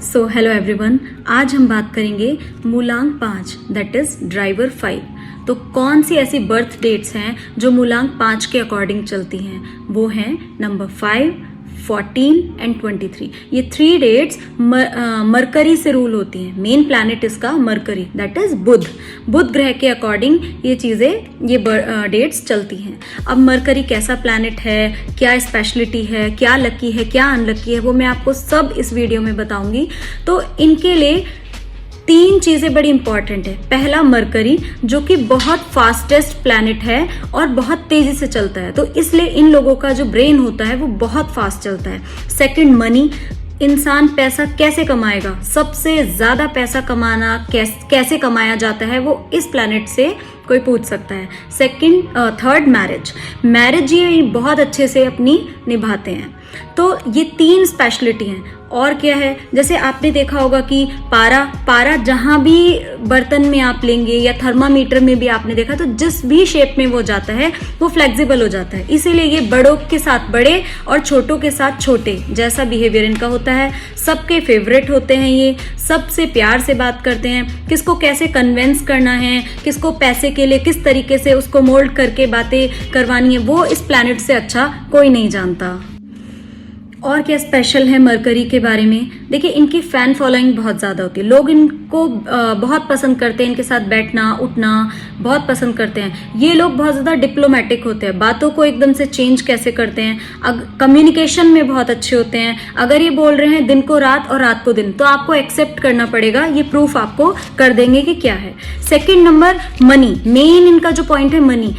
So hello everyone, आज हम बात करेंगे मूलांक 5 दैट इज ड्राइवर 5। तो कौन सी ऐसी बर्थ डेट्स हैं जो मूलांक 5 के अकॉर्डिंग चलती हैं? वो हैं नंबर 5, 14 एंड 23। ये 3 डेट्स मरकरी से रूल होती हैं। मेन प्लैनेट इसका मरकरी दैट इज बुध ग्रह के अकॉर्डिंग ये चीज़ें ये डेट्स चलती हैं। अब मरकरी कैसा प्लैनेट है, क्या स्पेशलिटी है, क्या लकी है, क्या अनलकी है, वो मैं आपको सब इस वीडियो में बताऊंगी। तो इनके लिए 3 चीजें बड़ी इंपॉर्टेंट है। पहला मरकरी, जो कि बहुत फास्टेस्ट प्लैनेट है और बहुत तेजी से चलता है, तो इसलिए इन लोगों का जो ब्रेन होता है वो बहुत फास्ट चलता है। सेकंड मनी, इंसान पैसा कैसे कमाएगा, सबसे ज्यादा पैसा कमाना कैसे कमाया जाता है वो इस प्लैनेट से कोई पूछ सकता है। थर्ड मैरिज ये बहुत अच्छे से अपनी निभाते हैं। तो ये 3 स्पेशलिटी हैं। और क्या है, जैसे आपने देखा होगा कि पारा जहां भी बर्तन में आप लेंगे या थर्मामीटर में भी आपने देखा, तो जिस भी शेप में वो जाता है वो फ्लेक्सिबल हो जाता है। इसीलिए ये बड़ों के साथ बड़े और छोटों के साथ छोटे जैसा बिहेवियर इनका होता है। सबके फेवरेट होते हैं, ये सबसे प्यार से बात करते हैं। किसको कैसे कन्विंस करना है, किसको पैसे के लिए किस तरीके से उसको मोल्ड करके बातें करवानी है, वो इस प्लैनेट से अच्छा कोई नहीं जानता। और क्या स्पेशल है मरकरी के बारे में? देखिए, इनकी फैन फॉलोइंग बहुत ज़्यादा होती है। लोग इनको बहुत पसंद करते हैं, इनके साथ बैठना उठना बहुत पसंद करते हैं। ये लोग बहुत ज़्यादा डिप्लोमेटिक होते हैं, बातों को एकदम से चेंज कैसे करते हैं, कम्युनिकेशन में बहुत अच्छे होते हैं। अगर ये बोल रहे हैं दिन को रात और रात को दिन, तो आपको एक्सेप्ट करना पड़ेगा, ये प्रूफ आपको कर देंगे कि क्या है। सेकेंड नंबर मनी, मेन इनका जो पॉइंट है मनी,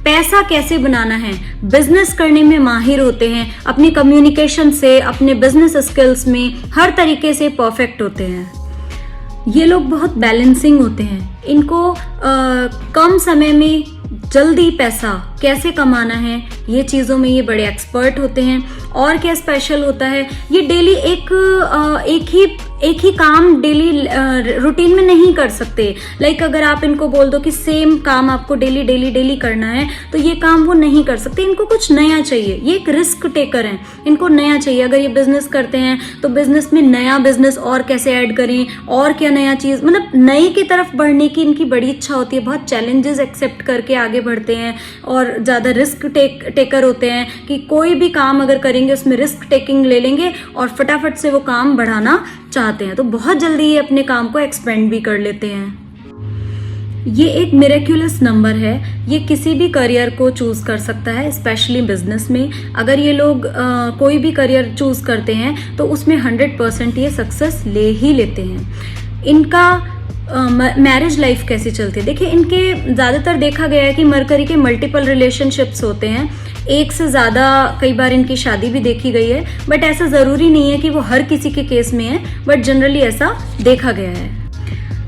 पैसा कैसे बनाना है, बिजनेस करने में माहिर होते हैं। अपनी कम्युनिकेशन से, अपने बिजनेस स्किल्स में हर तरीके से परफेक्ट होते हैं। ये लोग बहुत बैलेंसिंग होते हैं। इनको कम समय में जल्दी पैसा कैसे कमाना है, ये चीज़ों में ये बड़े एक्सपर्ट होते हैं। और क्या स्पेशल होता है, ये डेली एक ही काम डेली रूटीन में नहीं कर सकते। लाइक अगर आप इनको बोल दो कि सेम काम आपको डेली करना है, तो ये काम वो नहीं कर सकते। इनको कुछ नया चाहिए, ये एक रिस्क टेकर हैं, इनको नया चाहिए। अगर ये बिजनेस करते हैं तो बिजनेस में नया बिजनेस और कैसे ऐड करें, और क्या नया चीज़, मतलब नई की तरफ बढ़ने की इनकी बड़ी इच्छा होती है। बहुत चैलेंजेस एक्सेप्ट करके आगे बढ़ते हैं और ज़्यादा रिस्क टेकर होते हैं कि कोई भी काम अगर करेंगे उसमें रिस्क टेकिंग ले लेंगे और फटाफट से वो काम बढ़ाना चाहते हैं। तो बहुत जल्दी ये अपने काम को एक्सपेंड भी कर लेते हैं। ये एक मिरेक्युलस नंबर है, ये किसी भी करियर को चूज कर सकता है, स्पेशली बिजनेस में। अगर ये लोग कोई भी करियर चूज करते हैं तो उसमें 100% ये सक्सेस ले ही लेते हैं। इनका मैरिज लाइफ कैसी चलती है? देखिए, इनके ज़्यादातर देखा गया है कि मरकरी के मल्टीपल रिलेशनशिप्स होते हैं, एक से ज़्यादा कई बार इनकी शादी भी देखी गई है। बट ऐसा ज़रूरी नहीं है कि वो हर किसी के केस में है, बट जनरली ऐसा देखा गया है।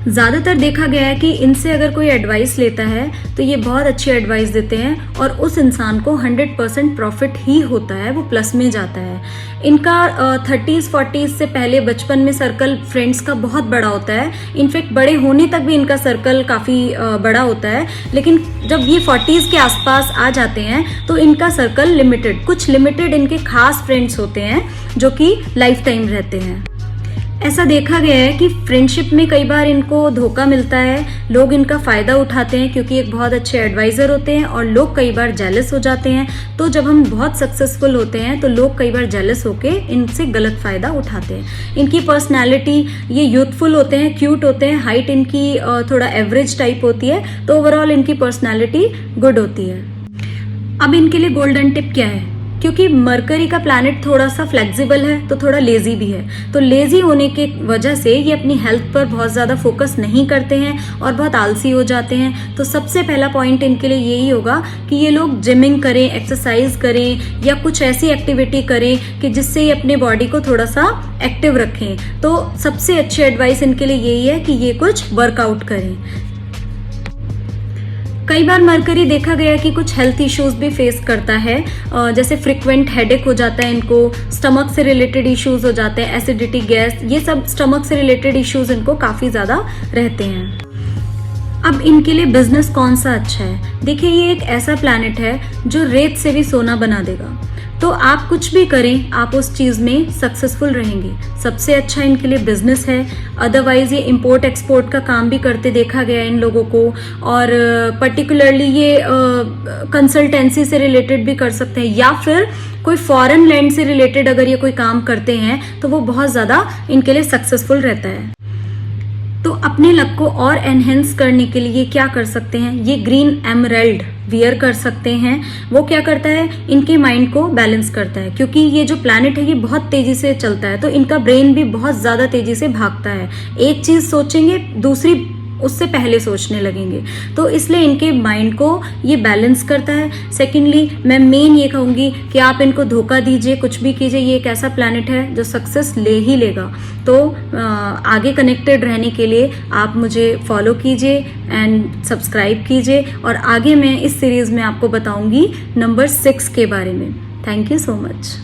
ज़्यादातर देखा गया है कि इनसे अगर कोई एडवाइस लेता है तो ये बहुत अच्छी एडवाइस देते हैं और उस इंसान को 100% प्रॉफिट ही होता है, वो प्लस में जाता है। इनका 30s 40s से पहले बचपन में सर्कल फ्रेंड्स का बहुत बड़ा होता है। इनफैक्ट बड़े होने तक भी इनका सर्कल काफ़ी बड़ा होता है, लेकिन जब ये 40s के आसपास आ जाते हैं तो इनका सर्कल लिमिटेड, कुछ लिमिटेड इनके खास फ्रेंड्स होते हैं जो कि लाइफ टाइम रहते हैं। ऐसा देखा गया है कि फ्रेंडशिप में कई बार इनको धोखा मिलता है, लोग इनका फ़ायदा उठाते हैं क्योंकि एक बहुत अच्छे एडवाइज़र होते हैं और लोग कई बार जेलस हो जाते हैं। तो जब हम बहुत सक्सेसफुल होते हैं तो लोग कई बार जेलस होके इनसे गलत फ़ायदा उठाते हैं। इनकी पर्सनैलिटी, ये यूथफुल होते हैं, क्यूट होते हैं, हाइट इनकी थोड़ा एवरेज टाइप होती है, तो ओवरऑल इनकी पर्सनैलिटी गुड होती है। अब इनके लिए गोल्डन टिप क्या है? क्योंकि मरकरी का प्लैनेट थोड़ा सा फ्लेक्सिबल है तो थोड़ा लेजी भी है, तो लेजी होने की वजह से ये अपनी हेल्थ पर बहुत ज़्यादा फोकस नहीं करते हैं और बहुत आलसी हो जाते हैं। तो सबसे पहला पॉइंट इनके लिए यही होगा कि ये लोग जिमिंग करें, एक्सरसाइज करें या कुछ ऐसी एक्टिविटी करें कि जिससे ये अपने बॉडी को थोड़ा सा एक्टिव रखें। तो सबसे अच्छी एडवाइस इनके लिए यही है कि ये कुछ वर्कआउट करें। कई बार मरकरी देखा गया कि कुछ हेल्थ इश्यूज भी फेस करता है, जैसे फ्रिक्वेंट हेडेक हो जाता है इनको, स्टमक से रिलेटेड इश्यूज हो जाते हैं, एसिडिटी, गैस, ये सब स्टमक से रिलेटेड इश्यूज इनको काफ़ी ज़्यादा रहते हैं। अब इनके लिए बिजनेस कौन सा अच्छा है? देखिए, ये एक ऐसा प्लैनेट है जो रेत से भी सोना बना देगा। तो आप कुछ भी करें, आप उस चीज़ में सक्सेसफुल रहेंगे। सबसे अच्छा इनके लिए बिजनेस है। अदरवाइज ये इंपोर्ट एक्सपोर्ट का काम भी करते देखा गया है इन लोगों को, और पर्टिकुलरली ये कंसल्टेंसी से रिलेटेड भी कर सकते हैं, या फिर कोई फॉरेन लैंड से रिलेटेड अगर ये कोई काम करते हैं तो वो बहुत ज़्यादा इनके लिए सक्सेसफुल रहता है। तो अपने लक को और एनहेंस करने के लिए क्या कर सकते हैं, ये ग्रीन एमरल्ड वियर कर सकते हैं। वो क्या करता है, इनके माइंड को बैलेंस करता है, क्योंकि ये जो प्लैनेट है ये बहुत तेजी से चलता है, तो इनका ब्रेन भी बहुत ज्यादा तेजी से भागता है। एक चीज सोचेंगे दूसरी उससे पहले सोचने लगेंगे, तो इसलिए इनके माइंड को ये बैलेंस करता है। सेकेंडली मैं मेन ये कहूंगी कि आप इनको धोखा दीजिए, कुछ भी कीजिए, ये एक ऐसा प्लैनेट है जो सक्सेस ले ही लेगा। तो आगे कनेक्टेड रहने के लिए आप मुझे फॉलो कीजिए एंड सब्सक्राइब कीजिए, और आगे मैं इस सीरीज में आपको बताऊंगी नंबर 6 के बारे में। Thank you so much.